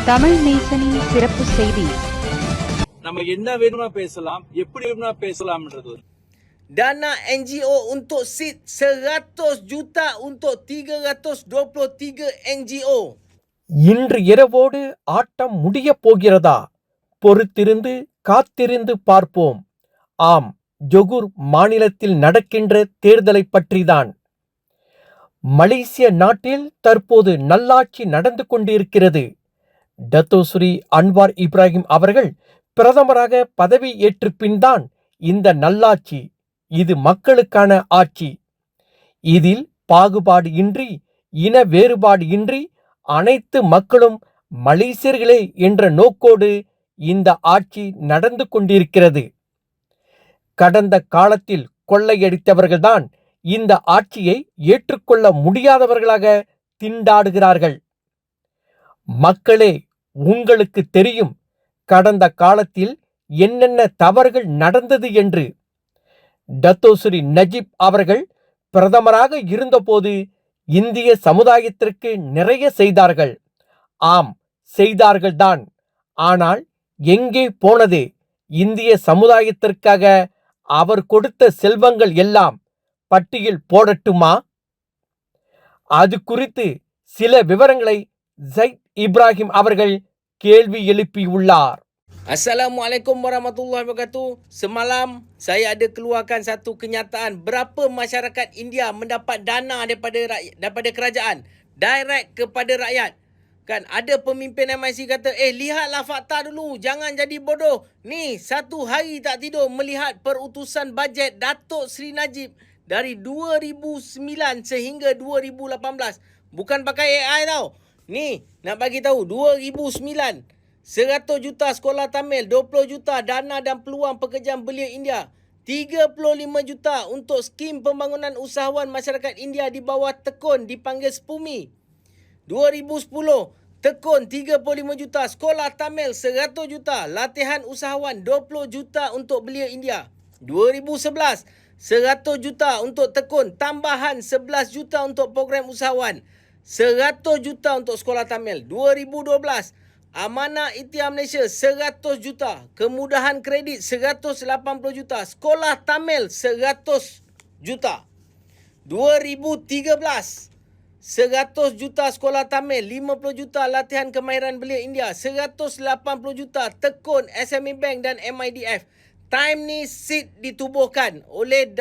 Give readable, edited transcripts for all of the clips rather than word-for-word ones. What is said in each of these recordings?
தமிழ் நேசனின் சிறப்பு செய்தி. நம்ம என்ன வேணுமா பேசலாம், எப்படி வேணுமா பேசலாம்ன்றது. Dana NGO untuk seed 100 juta untuk 323 NGO. இன்று இரவோடு ஆட்டம் முடியப் போகிறதா? பொறுத்திருந்து காத்திருந்து பார்ப்போம். ஆம், ஜொகூர் மாநிலத்தில் நடக்கின்ற தேர்தலை பற்றிதான். மலேசிய நாட்டில் தற்போது நல்லாட்சி நடந்து கொண்டிருக்கிறது. டத்தோஸ்ரீ அன்வார் இப்ராஹிம் அவர்கள் பிரதமராக பதவி ஏற்று பின்தான் இந்த நல்லாட்சி. இது மக்களுக்கான ஆட்சி. இதில் பாகுபாடு இன்றி, இன வேறுபாடு இன்றி அனைத்து மக்களும் மலேசியர்களே என்ற நோக்கோடு இந்த ஆட்சி நடந்து கொண்டிருக்கிறது. கடந்த காலத்தில் கொள்ளையடித்தவர்கள்தான் இந்த ஆட்சியை ஏற்றுக்கொள்ள முடியாதவர்களாக திண்டாடுகிறார்கள். மக்களே, உங்களுக்கு தெரியும் கடந்த காலத்தில் என்னென்ன தவறுகள் நடந்தது என்று. டத்தோஸ்ரீ நஜீப் அவர்கள் பிரதமராக இருந்தபோது இந்திய சமுதாயத்திற்கு நிறைய செய்தார்கள். ஆம், செய்தார்கள்தான். ஆனால் எங்கே போனது இந்திய சமுதாயத்திற்காக அவர் கொடுத்த செல்வங்கள் எல்லாம்? பட்டியல் போடட்டுமா? அது குறித்து சில விவரங்களை ஜைத் இப்ராஹிம் அவர்கள் கேள்வி எழுப்பியுள்ளார். Assalamualaikum warahmatullahi wabarakatuh. Semalam saya ada keluarkan satu kenyataan berapa masyarakat India mendapat dana daripada kerajaan direct kepada rakyat. Kan ada pemimpin MIC kata, lihatlah fakta dulu, jangan jadi bodoh. Ni satu hari tak tidur melihat perutusan bajet Datuk Seri Najib dari 2009 sehingga 2018. Bukan pakai AI tau. Ni nak bagi tahu 2009 100 juta sekolah Tamil, 20 juta dana dan peluang pekerjaan belia India, 35 juta untuk skim pembangunan usahawan masyarakat India di bawah tekun dipanggil SPUMI. 2010 tekun 35 juta sekolah Tamil, 100 juta latihan usahawan, 20 juta untuk belia India. 2011 100 juta untuk tekun, tambahan 11 juta untuk program usahawan, 100 juta untuk sekolah Tamil. 2012 Amanah Ikhtiar Malaysia 100 juta, kemudahan kredit 180 juta, sekolah Tamil 100 juta. 2013 100 juta sekolah Tamil, 50 juta latihan kemahiran belia India, 180 juta tekun SME Bank dan MIDF. Time ni SID ditubuhkan oleh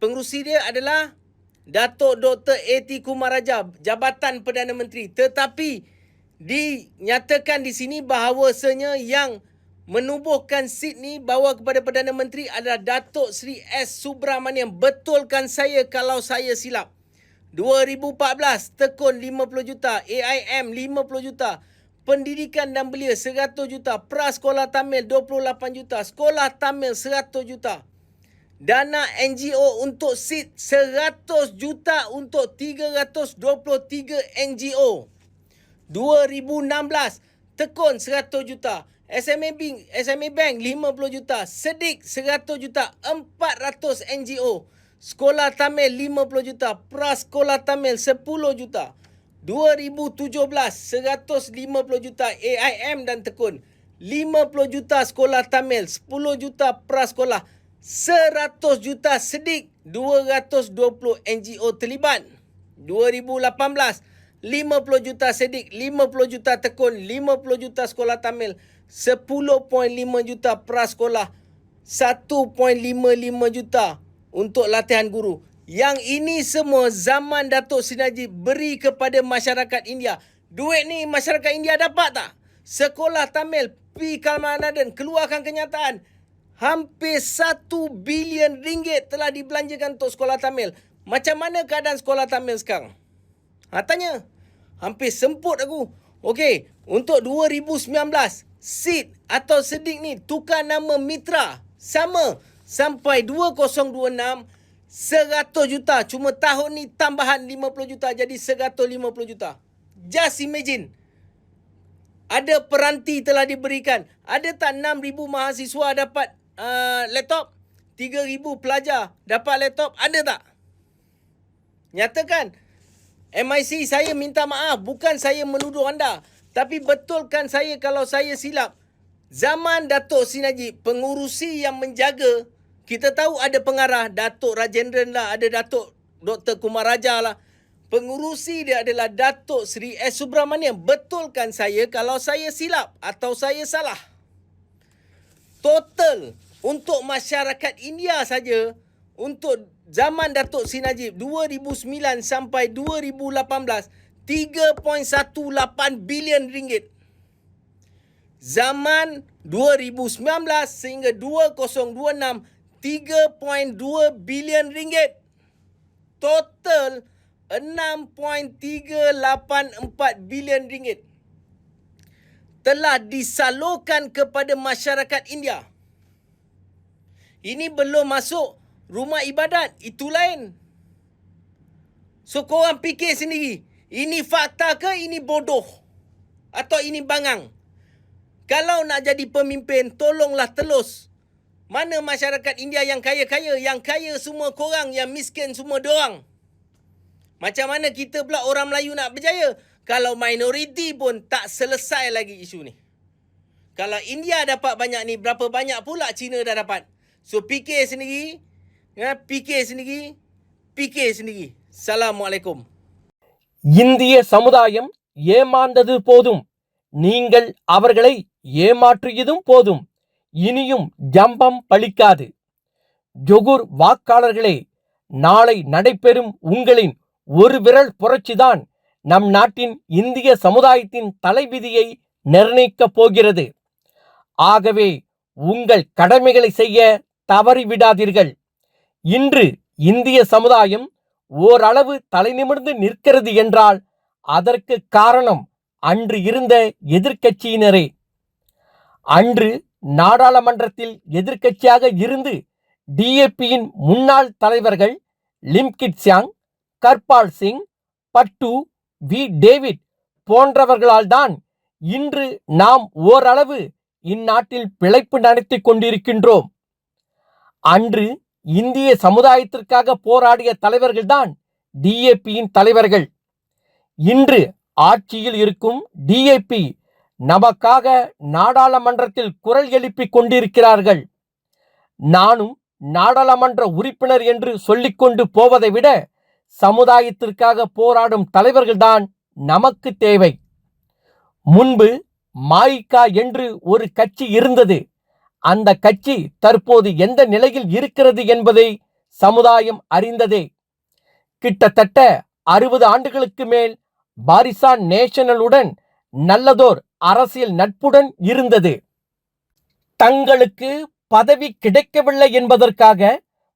pengerusi dia adalah Datuk Dr. A.T. Kumaraja, Jabatan Perdana Menteri. Tetapi dinyatakan di sini bahawasanya yang menubuhkan SID ni bawa kepada Perdana Menteri adalah Datuk Seri S. Subramaniam. Betulkan saya kalau saya silap. 2014 tekun 50 juta, AIM 50 juta, pendidikan dan belia 100 juta, prasekolah Tamil 28 juta, sekolah Tamil 100 juta. Dana NGO untuk SID 100 juta untuk 323 NGO. 2016 tekun 100 juta, SME Bank 50 juta, Sedik 100 juta, 400 NGO, sekolah Tamil 50 juta, prasekolah Tamil 10 juta. 2017 150 juta AIM dan tekun, 50 juta sekolah Tamil, 10 juta prasekolah, 100 juta Sedik, 220 NGO terlibat. 2018 50 juta Sedik, 50 juta tekun, 50 juta sekolah Tamil, 10.5 juta prasekolah, 1.55 juta untuk latihan guru. Yang ini semua zaman Datuk Seri Najib beri kepada masyarakat India. Duit ni masyarakat India dapat tak? Sekolah Tamil, P. Kalmanadan keluarkan kenyataan. Hampir 1 bilion ringgit telah dibelanjakan untuk sekolah Tamil. Macam mana keadaan sekolah Tamil sekarang? Tanya. Hampir semput aku. Okey, untuk 2019, SID atau Sedik ni tukar nama mitra. Sama. Sampai 2026, 100 juta. Cuma tahun ni tambahan 50 juta jadi 150 juta. Just imagine. Ada peranti telah diberikan. Ada tak 6,000 mahasiswa dapat laptop? 3,000 pelajar dapat laptop? Ada tak? Nyatakan. MIC, saya minta maaf. Bukan saya menuduh anda. Tapi betulkan saya kalau saya silap. Zaman Datuk Seri Najib, pengurusi yang menjaga, kita tahu ada pengarah, Datuk Rajendran lah, ada Datuk Dr. Kumar Raja lah. Pengurusi dia adalah Datuk Seri S. Subramaniam. Betulkan saya kalau saya silap atau saya salah. Total untuk masyarakat India saja, untuk zaman Datuk Seri Najib 2009 sampai 2018, 3.18 bilion ringgit. Zaman 2019 sehingga 2026, 3.2 bilion ringgit. Total 6.384 bilion ringgit telah disalurkan kepada masyarakat India. Ini belum masuk rumah ibadat, itu lain. So korang fikir sendiri, ini fakta ke ini bodoh? Atau ini bangang? Kalau nak jadi pemimpin, tolonglah telus. Mana masyarakat India yang kaya-kaya? Yang kaya semua korang, yang miskin semua diorang. Macam mana kita pula orang Melayu nak berjaya? Kalau minoriti pun tak selesai lagi isu ni. Kalau India dapat banyak ni, berapa banyak pula Cina dah dapat? So fikir sendiri, fikir sendiri, fikir sendiri. Assalamualaikum. இந்திய சமுதாயம் ஏமாந்தது போதும், நீங்கள் அவர்களை ஏமாற்றியதும் போதும், இனியும் ஜம்பம் பலிக்காது. Johor வாக்காளர்களே, நாளை நடைபெறும் உங்களின் ஒரு விரல் புரட்சிதான் நம் நாட்டின் இந்திய சமுதாயத்தின் தலைவிதியை நிர்ணயிக்கப் போகிறது. ஆகவே உங்கள் கடமைகளை செய்ய தவறிவிடாதீர்கள். இன்று இந்திய சமுதாயம் ஓரளவு தலைநிமிர்ந்து நிற்கிறது என்றால் அதற்கு காரணம் அன்று இருந்த எதிர்க்கட்சியினரே. அன்று நாடாளுமன்றத்தில் எதிர்க்கட்சியாக இருந்து டிஏபியின் முன்னாள் தலைவர்கள் லிம்கிட் சியாங், கர்பால் சிங், பட்டு, வி டேவிட் போன்றவர்களால் தான் இன்று நாம் ஓரளவு இந்நாட்டில் பிழைப்பு நடத்தி கொண்டிருக்கின்றோம். அன்று இந்திய சமுதாயத்திற்காக போராடிய தலைவர்கள்தான் டிஏபியின் தலைவர்கள். இன்று ஆட்சியில் இருக்கும் டிஏபி நமக்காக நாடாளுமன்றத்தில் குரல் எழுப்பிக் கொண்டிருக்கிறார்கள். நானும் நாடாளுமன்ற உறுப்பினர் என்று சொல்லிக்கொண்டு போவதை விட சமுதாயத்திற்காக போராடும் தலைவர்கள்தான் நமக்கு தேவை. முன்பு மாயிகா என்று ஒரு கட்சி இருந்தது. அந்த கட்சி தற்போது எந்த நிலையில் இருக்கிறது என்பதை சமுதாயம் அறிந்ததே. கிட்டத்தட்ட 60 ஆண்டுகளுக்கு மேல் பாரிசான் நேஷனலுடன் நல்லதோர் அரசியல் நட்புடன் இருந்தது. தங்களுக்கு பதவி கிடைக்கவில்லை என்பதற்காக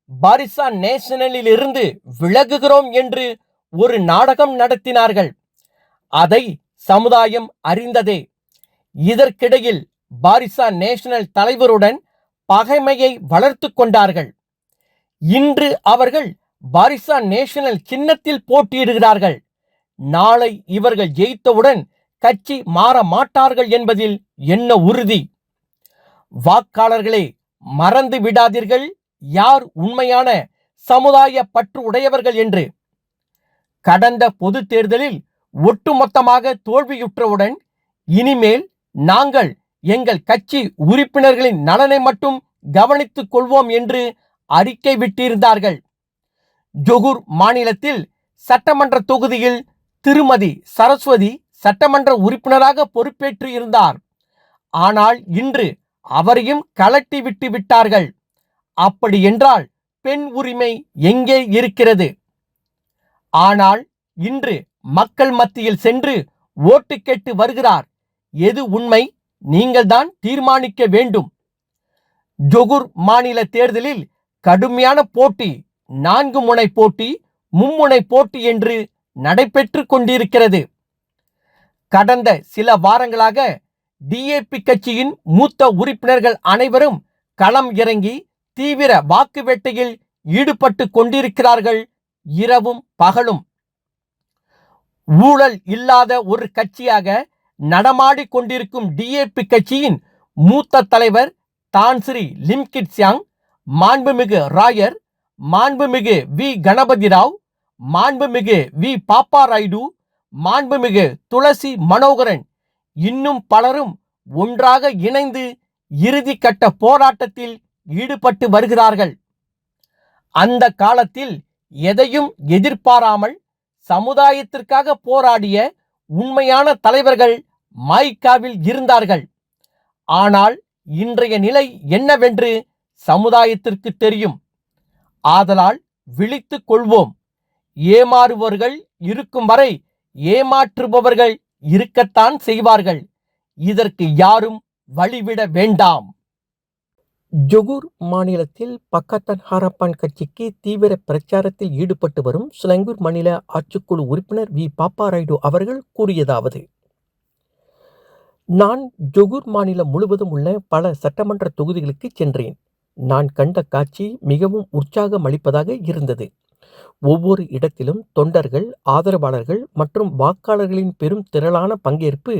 பாரிசான் நேஷனலில் இருந்து விலகுகிறோம் என்று ஒரு நாடகம் நடத்தினார்கள். அதை சமுதாயம் அறிந்ததே. இதற்கிடையில் பாரிசான் நேஷனல் தலைவருடன் பகைமையை வளர்த்து கொண்டார்கள். இன்று அவர்கள் பாரிசான் நேஷனல் சின்னத்தில் போட்டியிடுகிறார்கள். நாளை இவர்கள் ஜெயித்தவுடன் கட்சி மாற மாட்டார்கள் என்பதில் என்ன உறுதி? வாக்காளர்களே, மறந்து விடாதீர்கள் யார் உண்மையான சமுதாய பற்று உடையவர்கள் என்று. கடந்த பொது தேர்தலில் ஒட்டுமொத்தமாக தோல்வியுற்றவுடன் இனிமேல் நாங்கள் எங்கள் கட்சி உறுப்பினர்களின் நலனை மட்டும் கவனித்துக் கொள்வோம் என்று அறிக்கை விட்டிருந்தார்கள். ஜொகூர் மாநிலத்தில் சட்டமன்ற தொகுதியில் திருமதி சரஸ்வதி சட்டமன்ற உறுப்பினராக பொறுப்பேற்று இருந்தார். ஆனால் இன்று அவரையும் கலட்டி விட்டு விட்டார்கள். அப்படி என்றால் பெண் உரிமை எங்கே இருக்கிறது? ஆனால் இன்று மக்கள் மத்தியில் சென்று ஓட்டு கேட்டு வருகிறார். எது உண்மை? நீங்கள்தான் தீர்மானிக்க வேண்டும். ஜொகூர் மாநில தேர்தலில் கடுமையான போட்டி, 4 முனை போட்டி, மும்முனை போட்டி என்று நடைபெற்று கொண்டிருக்கிறது. கடந்த சில வாரங்களாக டிஏபி கட்சியின் மூத்த உறுப்பினர்கள் அனைவரும் களம் இறங்கி தீவிர வாக்கு வேட்டையில் ஈடுபட்டு கொண்டிருக்கிறார்கள், இரவும் பகலும். ஊழல் இல்லாத ஒரு கட்சியாக நடமாடி கொண்டிருக்கும் டிஏபி கட்சியின் மூத்த தலைவர் தான்ஸ்ரீ லிம்கிட் சியாங், மாண்புமிகு ராயர், மாண்புமிகு வி கணபதி ராவ், மாண்புமிகு வி பாப்பா ராயுடு, மாண்புமிகு துளசி மனோகரன் இன்னும் பலரும் ஒன்றாக இணைந்து இறுதிக்கட்ட போராட்டத்தில் ஈடுபட்டு வருகிறார்கள். அந்த காலத்தில் எதையும் எதிர்பாராமல் சமுதாயத்திற்காக போராடிய உண்மையான தலைவர்கள் மாய்காவில் இருந்தார்கள். ஆனால் இன்றைய நிலை என்னவென்று சமுதாயத்திற்கு தெரியும். ஆதலால் விழித்துக் கொள்வோம். ஏமாறுபவர்கள் இருக்கும் வரை ஏமாற்றுபவர்கள் இருக்கத்தான் செய்வார்கள். இதற்கு யாரும் வழிவிட வேண்டாம். ஜொகூர் மாநிலத்தில் பக்கத்தான் ஹராப்பான் கட்சிக்கு தீவிர பிரச்சாரத்தில் ஈடுபட்டு வரும் சிலங்கூர் மாநில ஆட்சிக்குழு உறுப்பினர் வி பாப்பாராய்டு அவர்கள் கூறியதாவது: நான் ஜொகூர் மாநிலம் முழுவதும் உள்ள பல சட்டமன்ற தொகுதிகளுக்கு சென்றேன். நான் கண்ட காட்சி மிகவும் உற்சாகம் அளிப்பதாக இருந்தது. ஒவ்வொரு இடத்திலும் தொண்டர்கள், ஆதரவாளர்கள் மற்றும் வாக்காளர்களின் பெரும் திரளான பங்கேற்பு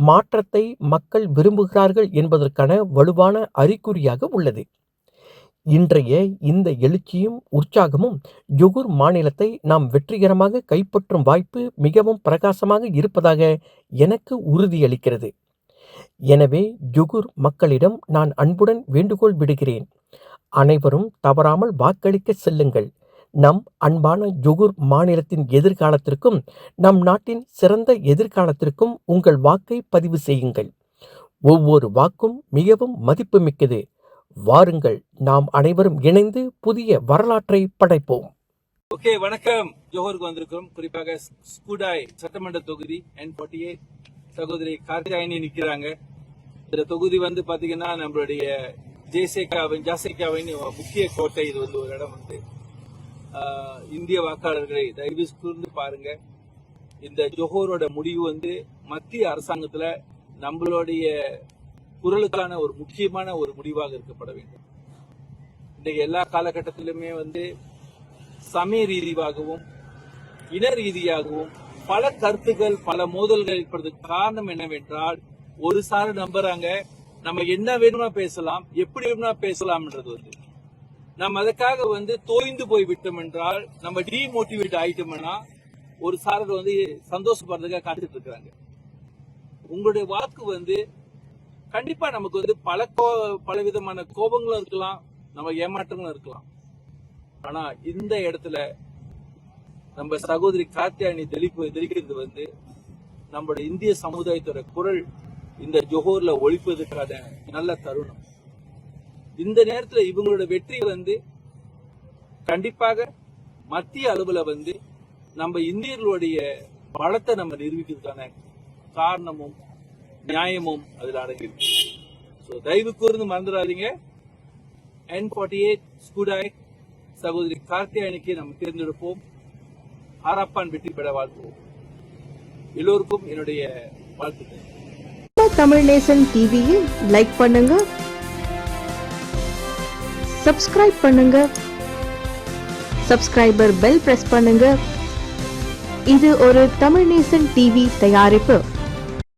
மாற்றத்தை மக்கள் விரும்புகிறார்கள் என்பதற்கான வலுவான அறிகுறியாக உள்ளது. இன்றைய இந்த எழுச்சியும் உற்சாகமும் ஜொகூர் மாநிலத்தை நாம் வெற்றிகரமாக கைப்பற்றும் வாய்ப்பு மிகவும் பிரகாசமாக இருப்பதாக எனக்கு உறுதியளிக்கிறது. எனவே ஜொகூர் மக்களிடம் நான் அன்புடன் வேண்டுகோள் விடுகிறேன். அனைவரும் தவறாமல் வாக்களிக்க செல்லுங்கள். நம் அன்பான ஜொகூர் மாநிலத்தின் எதிர்காலத்திற்கும் நம் நாட்டின் சிறந்த எதிர்காலத்திற்கும் உங்கள் வாக்கை பதிவு செய்யுங்கள். ஒவ்வொரு வாக்கும் மிகவும் மதிப்புமிக்கது. வாருங்கள், நாம் அனைவரும் இணைந்து புதிய வரலாற்றை படைப்போம். ஓகே, வணக்கம். ஜோஹருக்கு வந்திருக்கிறோம். குறிப்பாக ஸ்கூடாய் சட்டமன்ற தொகுதி N48 சகோதரி கார்த்தியாயினி நிக்கிறாங்க. இந்த தொகுதி வந்து பாத்தீங்கன்னா நம்மளுடைய ஜாசேகாவின் முக்கிய கோட்டை. இது வந்து ஒரு இடம் வந்து இந்திய வாக்காளர்களை தயவு கூர்ந்து பாருங்க. இந்த ஜோஹரோட முடிவு வந்து மத்திய அரசாங்கத்துல நம்மளுடைய குரலுக்கான ஒரு முக்கியமான ஒரு முடிவாக இருக்கப்பட வேண்டும். இன்றைக்கு எல்லா காலகட்டத்திலுமே வந்து சமய ரீதியாகவும் இன ரீதியாகவும் பல கருத்துக்கள், பல மோதல்கள் ஏற்படுறதுக்கு காரணம் என்னவென்றால், ஒரு சாரு நம்புறாங்க நம்ம என்ன வேணுமா பேசலாம், எப்படி வேணுமா பேசலாம்ன்றது வந்து நம்ம அதுக்காக வந்து தோய்ந்து போய் விட்டோம் என்றால், நம்ம டிமோட்டிவேட் ஆயிட்டோம்னா ஒரு சாரர் வந்து சந்தோஷப்படுறதுக்காக காத்துட்டு இருக்கிறாங்க. உங்களுடைய வாக்கு வந்து கண்டிப்பா நமக்கு வந்து பல விதமான கோபங்களும் இருக்கலாம், நம்ம ஏமாற்றங்களும் இருக்கலாம். ஆனா இந்த இடத்துல நம்ம சகோதரி கார்த்தியாயினி தெளிக்கிறது வந்து நம்மளோட இந்திய சமுதாயத்தோட குரல் இந்த ஜோஹர்ல ஒழிப்பதற்கான நல்ல தருணம். இந்த நேரத்துல இவங்களோட வெற்றி வந்து கண்டிப்பாக மத்திய அளவுல வந்து நம்ம இந்தியர்களுடைய பலத்தை நம்ம நிரூபிக்கிறதுக்கான காரணமும் நியாயமும் அதுல அடங்கிருக்கு. தயவு கூர்ந்து மறந்துடாதீங்க. N48 ஸ்கூடாய் சகோதரி கார்த்தியாயினிக்கு நம்ம தேர்ந்தெடுப்போம். ஹராப்பான் வெற்றி பெற வாழ்த்துவோம். எல்லோருக்கும் என்னுடைய வாழ்த்துக்கள். தமிழ் நேசன் டிவியில் லைக் பண்ணுங்க, சப்ஸ்கிரைப் பண்ணுங்க, சப்ஸ்கிரைபர் பெல் பிரஸ் பண்ணுங்க. இது ஒரு தமிழ் நேசன் டிவி தயாரிப்பு.